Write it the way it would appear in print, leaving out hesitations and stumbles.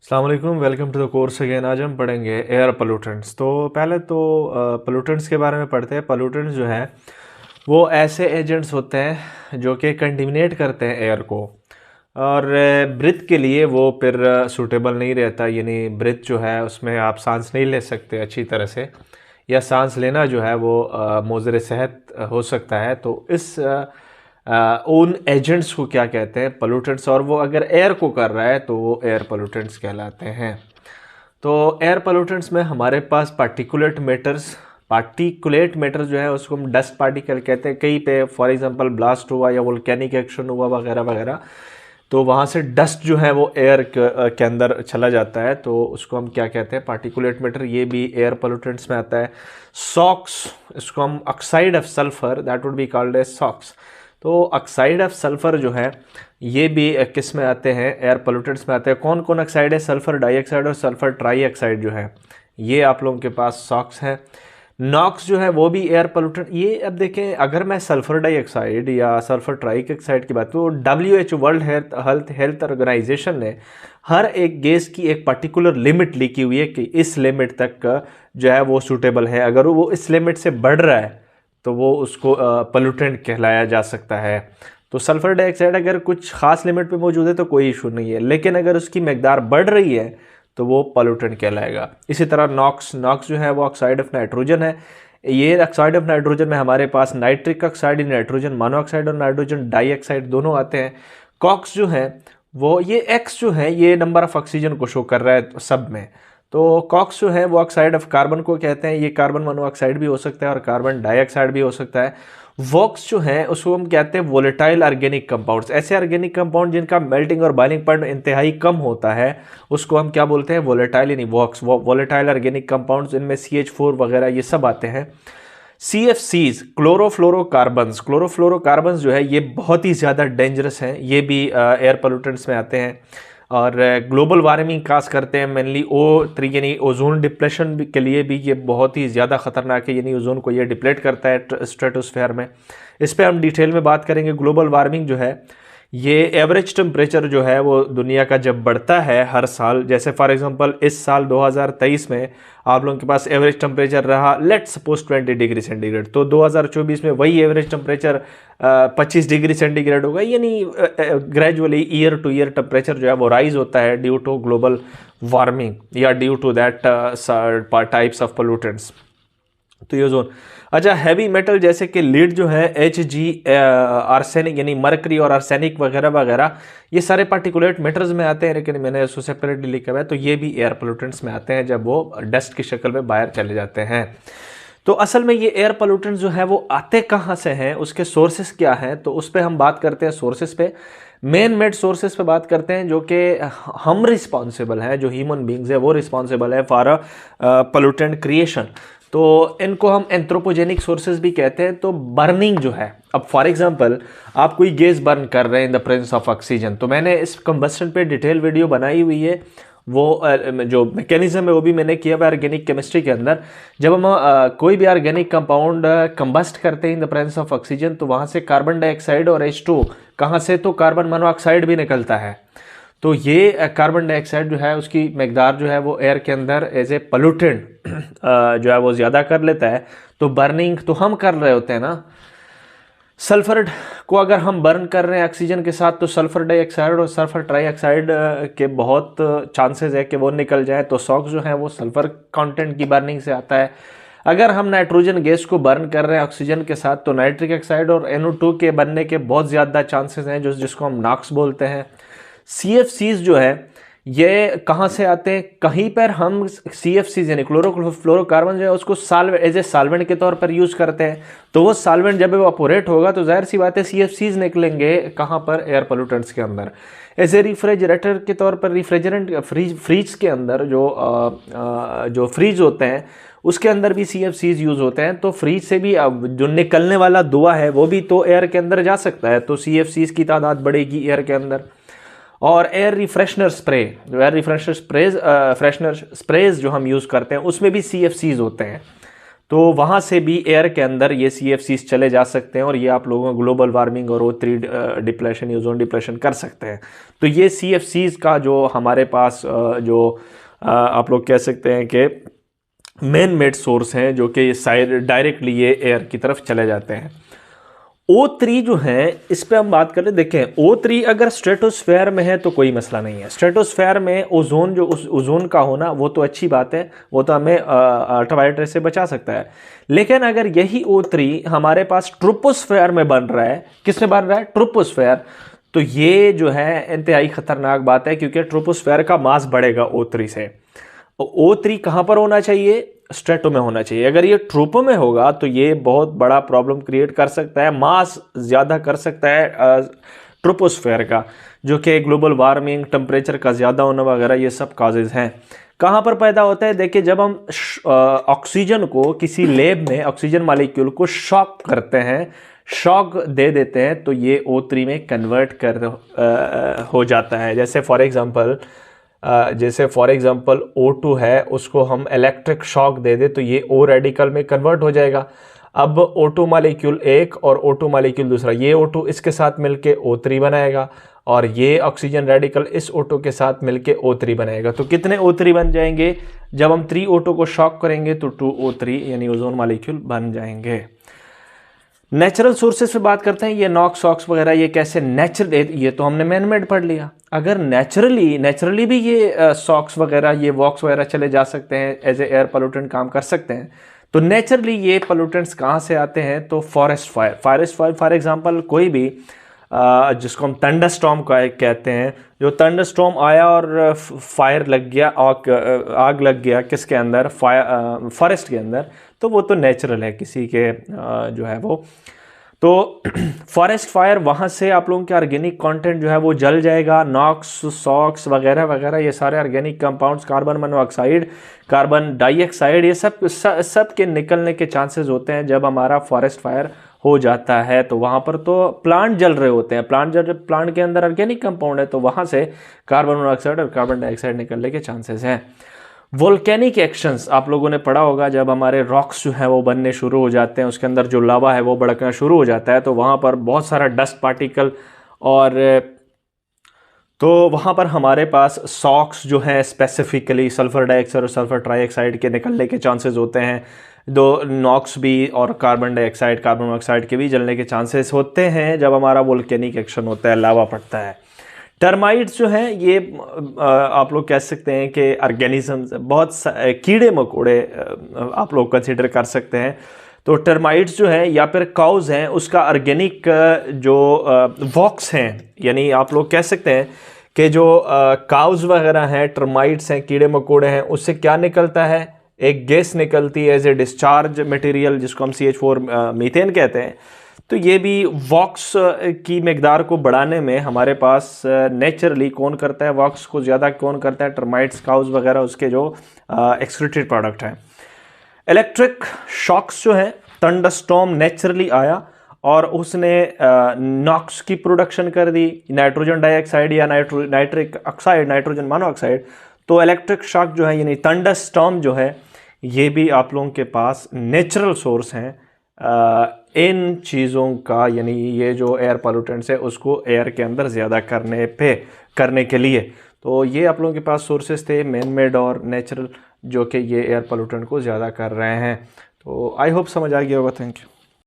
अस्सलाम वालेकुम, welcome to the course again. आज हम पढ़ेंगे एयर पोल्यूटेंट्स। तो पहले तो पोल्यूटेंट्स के बारे में पढ़ते हैं। पोल्यूटेंट्स जो है वो ऐसे एजेंट्स होते हैं जो कि कंटिमिनेट करते हैं एयर को, और ब्रीथ के लिए वो फिर सूटेबल नहीं रहता। यानी ब्रीथ जो है उसमें आप सांस नहीं ले सकते अच्छी तरह से, या सांस लेना जो है वो मुज़र सेहत हो सकता है। तो इस उन एजेंट्स को क्या कहते हैं? पोल्यूटेंट्स। और वो अगर एयर को कर रहा है तो वो एयर पोल्यूटेंट्स कहलाते हैं। तो एयर पोल्यूटेंट्स में हमारे पास पार्टिकुलेट मैटर जो है उसको हम डस्ट पार्टिकल कहते हैं। कहीं पे फॉर एग्जांपल ब्लास्ट हुआ या वोल्केनिक एक्शन हुआ वगैरह वगैरह, तो वहाँ से डस्ट जो है वो एयर के अंदर चला जाता है, तो उसको हम क्या कहते हैं? Particulate matter. ये भी एयर पोल्यूटेंट्स में आता है। सॉक्स, इसको हम oxide of sulphur, that would be called as SOx. तो ऑक्साइड ऑफ सल्फर जो है ये भी किस में आते हैं? एयर पोल्यूटेंट्स में आते हैं। कौन कौन ऑक्साइड है? सल्फर डाइऑक्साइड और सल्फर ट्राईऑक्साइड जो है ये आप लोगों के पास सॉक्स हैं। नॉक्स जो है वो भी एयर पोल्यूटेंट। ये अब देखें, अगर मैं सल्फर डाइऑक्साइड या सल्फर ट्राईऑक्साइड की बात करूँ, WHO वर्ल्ड हेल्थ ऑर्गेनाइजेशन ने हर एक गैस की एक पर्टिकुलर लिमिट लिखी हुई है कि इस लिमिट तक जो है वो सूटेबल है। अगर वो इस लिमिट से बढ़ रहा है तो वो उसको पोल्यूटेंट कहलाया जा सकता है। तो सल्फर डाइऑक्साइड अगर कुछ खास लिमिट पे मौजूद है तो कोई इशू नहीं है, लेकिन अगर उसकी मकदार बढ़ रही है तो वो पोल्यूटेंट कहलाएगा। इसी तरह नॉक्स जो है वो ऑक्साइड ऑफ नाइट्रोजन है। ये ऑक्साइड ऑफ नाइट्रोजन में हमारे पास नाइट्रिक ऑक्साइड, नाइट्रोजन मोनोऑक्साइड और नाइट्रोजन डाइऑक्साइड दोनों आते हैं। कॉक्स जो है वो, ये एक्स जो है ये नंबर ऑफ ऑक्सीजन को शो कर रहा है सब में। तो कॉक्स जो है वो ऑक्साइड ऑफ कार्बन को कहते हैं। ये कार्बन मोनोऑक्साइड भी हो सकता है और कार्बन डाइऑक्साइड भी हो सकता है। वॉक्स जो है उसको हम कहते हैं वोलेटाइल ऑर्गेनिक कंपाउंड्स। ऐसे ऑर्गेनिक कंपाउंड जिनका मेल्टिंग और बॉइलिंग पॉइंट इंतहाई कम होता है उसको हम क्या बोलते हैं? वोलेटाइल, यानी वॉक्स, वोलेटाइल ऑर्गेनिक कंपाउंड्स। इनमें CH4 वगैरह ये सब आते हैं। CFCs, क्लोरोफ्लोरोकार्बन्स जो है ये बहुत ही ज़्यादा डेंजरस हैं। ये भी एयर पोल्यूटेंट्स में आते हैं और ग्लोबल वार्मिंग काज करते हैं। मेनली O3 यानी ओजोन डिप्लेशन के लिए भी ये बहुत ही ज़्यादा ख़तरनाक है। यानी ओजोन को ये डिप्लेट करता है स्ट्रेटोस्फेयर में। इस पर हम डिटेल में बात करेंगे। ग्लोबल वार्मिंग जो है ये एवरेज टेम्परेचर जो है वो दुनिया का जब बढ़ता है हर साल, जैसे फॉर एग्जांपल इस साल 2023 में आप लोगों के पास एवरेज टेम्परेचर रहा लेट्स सपोज 20 डिग्री सेंटीग्रेड, तो 2024 में वही एवरेज टेम्परेचर 25 डिग्री सेंटीग्रेड होगा। यानी gradually year to year temperature जो है वो राइज होता है ड्यू टू ग्लोबल वार्मिंग या due to that types of pollutants. तो ये जोन। अच्छा, हैवी मेटल जैसे कि लीड जो है Hg, आर्सेनिक यानी मरकरी और आर्सेनिक वगैरह वगैरह, ये सारे पार्टिकुलेट मैटर्स में आते हैं, लेकिन मैंने इसको सेपरेटली लिखा हुआ है। तो ये भी एयर पोल्यूटेंट्स में आते हैं जब वो डस्ट की शक्ल में बाहर चले जाते हैं। तो असल में ये एयर पोल्यूटेंट्स जो है वो आते कहाँ से हैं, उसके सोर्सेस क्या हैं, तो उस पर हम बात करते हैं। सोर्सेस पे, मेन मेड सोर्सेस पे बात करते हैं, जो कि हम रिस्पॉन्सिबल हैं, जो ह्यूमन बींग्स है वो रिस्पॉन्सिबल है फॉर पोल्यूटेंट क्रिएशन। तो इनको हम एंथ्रोपोजेनिक सोर्सेज भी कहते हैं। तो बर्निंग जो है, अब फॉर एग्जांपल आप कोई गैस बर्न कर रहे हैं in the presence of oxygen, तो मैंने इस कंबस्टन पे डिटेल वीडियो बनाई हुई है। वो जो मैकेनिज्म है वो भी मैंने किया हुआ ऑर्गेनिक केमिस्ट्री के अंदर। जब हम कोई भी ऑर्गेनिक कंपाउंड कंबस्ट करते हैं in the presence of oxygen, तो वहाँ से कार्बन डाइऑक्साइड और H2 कहाँ से? तो कार्बन मोनोऑक्साइड भी निकलता है। तो ये कार्बन डाइऑक्साइड जो है उसकी मकदार जो है वो एयर के अंदर एज ए पोल्यूटेंट जो है वो ज़्यादा कर लेता है। तो बर्निंग तो हम कर रहे होते हैं ना, सल्फर को अगर हम बर्न कर रहे हैं ऑक्सीजन के साथ, तो सल्फर डाइऑक्साइड और सल्फर ट्राईऑक्साइड के बहुत चांसेस है कि वो निकल जाए। तो सॉक्स जो है वो सल्फर कंटेंट की बर्निंग से आता है। अगर हम नाइट्रोजन गैस को बर्न कर रहे हैं ऑक्सीजन के साथ, तो नाइट्रिक ऑक्साइड और NO2 के बनने के बहुत ज़्यादा चांसेस हैं, जिसको हम नॉक्स बोलते हैं। CFCs जो है ये कहाँ से आते हैं? कहीं पर हम CFCs यानी क्लोरोफ्लोरोकार्बन जो है उसको एज ए साल्वेंट के तौर पर यूज़ करते हैं। तो वो साल्वेंट जब इवापोरेट होगा तो जाहिर सी बात है CFCs निकलेंगे कहाँ पर? एयर पोल्यूटेंट्स के अंदर। एज ए रिफ्रिजरेटर के तौर पर, रिफ्रिजरेंट फ्रीज के अंदर जो फ्रीज होते हैं उसके अंदर भी CFCs यूज़ होते हैं। तो फ्रीज से भी जो निकलने वाला धुआं है वो भी तो एयर के अंदर जा सकता है। तो CFCs की तादाद बढ़ेगी एयर के अंदर। और एयर रिफ्रेशनर स्प्रे, जो एयर रिफ्रेशनर स्प्रेज जो हम यूज़ करते हैं उसमें भी CFCs होते हैं। तो वहाँ से भी एयर के अंदर ये CFCs चले जा सकते हैं और ये आप लोगों को ग्लोबल वार्मिंग और O3 डिप्लेशन, ओजोन डिप्लेशन कर सकते हैं। तो ये CFCs का जो हमारे पास जो आप लोग कह सकते हैं कि मेन मेड सोर्स हैं, जो कि डायरेक्टली ये एयर की तरफ चले जाते हैं। O3 जो है, इस पे हम बात करें, देखें O3 अगर स्ट्रेटोस्फेयर में है तो कोई मसला नहीं है। स्ट्रेटोस्फेयर में ओजोन, जो उस ओजोन का होना, वो तो अच्छी बात है, वो तो हमें अल्ट्रावायलेट रे से बचा सकता है। लेकिन अगर यही O3 हमारे पास ट्रोपोस्फेयर में बन रहा है, किस में बन रहा है? ट्रोपोस्फेयर। तो ये जो है इंतहाई खतरनाक बात है, क्योंकि ट्रोपोस्फेयर का मास बढ़ेगा O3 से। O3 कहाँ पर होना चाहिए? स्ट्रेटो में होना चाहिए। अगर ये ट्रोपो में होगा तो ये बहुत बड़ा प्रॉब्लम क्रिएट कर सकता है, मास ज़्यादा कर सकता है ट्रोपोस्फेयर का, जो कि ग्लोबल वार्मिंग, टेम्परेचर का ज़्यादा होना वगैरह, ये सब काजेज़ हैं। कहाँ पर पैदा होता है? देखिए, जब हम ऑक्सीजन को किसी लैब में, ऑक्सीजन मालिक्यूल को शॉक करते हैं, शॉक दे देते हैं, तो ये O3 में कन्वर्ट हो जाता है। जैसे फॉर एग्जांपल O2 है, उसको हम इलेक्ट्रिक शॉक दे दे तो ये O रेडिकल में कन्वर्ट हो जाएगा। अब O2 मालिक्यूल एक और O2 मालिक्यूल दूसरा, ये O2 इसके साथ मिलके O3 बनाएगा और ये ऑक्सीजन रेडिकल इस O2 के साथ मिलके O3 बनाएगा। तो कितने O3 बन जाएंगे? जब हम 3O2 को शॉक करेंगे तो 2O3 यानी ओजोन मालिक्यूल बन जाएंगे। नेचुरल सोर्सेज पे बात करते हैं। ये नॉक्स सॉक्स वगैरह ये कैसे नेचुरल, ये तो हमने मैन मेड पढ़ लिया। अगर नेचुरली भी ये सॉक्स वगैरह, ये वॉक्स वगैरह चले जा सकते हैं, एज ए एयर पोल्यूटेंट काम कर सकते हैं। तो नेचुरली ये पोल्यूटेंट्स कहाँ से आते हैं? तो फॉरेस्ट फायर फॉर एग्जांपल, कोई भी जिसको हम थंडरस्टॉर्म कहते हैं, जो थंडरस्टॉर्म आया और फायर लग गया, आग लग गया किसके अंदर? फॉरेस्ट के अंदर, तो वो तो नेचुरल है किसी के जो है वो। तो फॉरेस्ट फायर, वहाँ से आप लोगों के ऑर्गेनिक कंटेंट जो है वो जल जाएगा। नॉक्स सॉक्स वगैरह वगैरह, ये सारे organic compounds, carbon monoxide, carbon dioxide, ये सब के निकलने के चांसेस होते हैं जब हमारा फॉरेस्ट फायर हो जाता है। तो वहाँ पर तो प्लांट जल रहे होते हैं, प्लांट के अंदर ऑर्गेनिक कंपाउंड है, तो वहाँ से कार्बन मोनोऑक्साइड और कार्बन डाइऑक्साइड निकलने के चांसेस हैं। वोल्केनिक एक्शंस आप लोगों ने पढ़ा होगा, जब हमारे रॉक्स जो हैं वो बनने शुरू हो जाते हैं, उसके अंदर जो लावा है वो भड़कना शुरू हो जाता है, तो वहाँ पर बहुत सारा डस्ट पार्टिकल, और तो वहाँ पर हमारे पास सॉक्स जो हैं स्पेसिफिकली सल्फर डाइऑक्साइड और सल्फर ट्राइऑक्साइड के निकलने के चांसेस होते हैं। दो नॉक्स भी और कार्बन डाइऑक्साइड, कार्बन मोनोऑक्साइड के भी जलने के चांसेस होते हैं जब हमारा वोल्केनिक एक्शन होता है, लावा पड़ता है। टर्माइट्स जो हैं, ये आप लोग कह सकते हैं कि ऑर्गेनिजम्स, बहुत कीड़े मकोड़े आप लोग कंसिडर कर सकते हैं। तो टर्माइट्स जो हैं या फिर काउज हैं, उसका ऑर्गेनिक जो वॉक्स हैं, यानी आप लोग कह सकते हैं कि जो काउज वगैरह हैं, टर्माइट्स हैं, कीड़े मकोड़े हैं, उससे क्या निकलता है? एक गैस निकलती है एज ए डिस्चार्ज मटेरियल, जिसको हम CH4 मीथेन कहते हैं। तो ये भी वॉक्स की मिकदार को बढ़ाने में हमारे पास नेचुरली कौन करता है? वॉक्स को ज़्यादा कौन करता है? टर्माइट्स, काउज वगैरह, उसके जो एक्सक्रीटेड प्रोडक्ट हैं। इलेक्ट्रिक शॉक्स जो हैं, थंडरस्टॉर्म नेचुरली आया और उसने नॉक्स की प्रोडक्शन कर दी, नाइट्रोजन डाइऑक्साइड या नाइट्रिक ऑक्साइड, नाइट्रोजन मोनोऑक्साइड। तो इलेक्ट्रिक शॉक जो है, यानी थंडरस्टॉर्म जो है, ये भी आप लोगों के पास नेचुरल सोर्स हैं इन चीज़ों का, यानी ये जो एयर पॉल्यूटेंट्स है उसको एयर के अंदर ज़्यादा करने के लिए। तो ये आप लोगों के पास सोर्सेज थे, मैन मेड और नेचुरल, जो कि ये एयर पॉल्यूटेंट को ज़्यादा कर रहे हैं। तो आई होप समझ आ गया होगा। Thank you.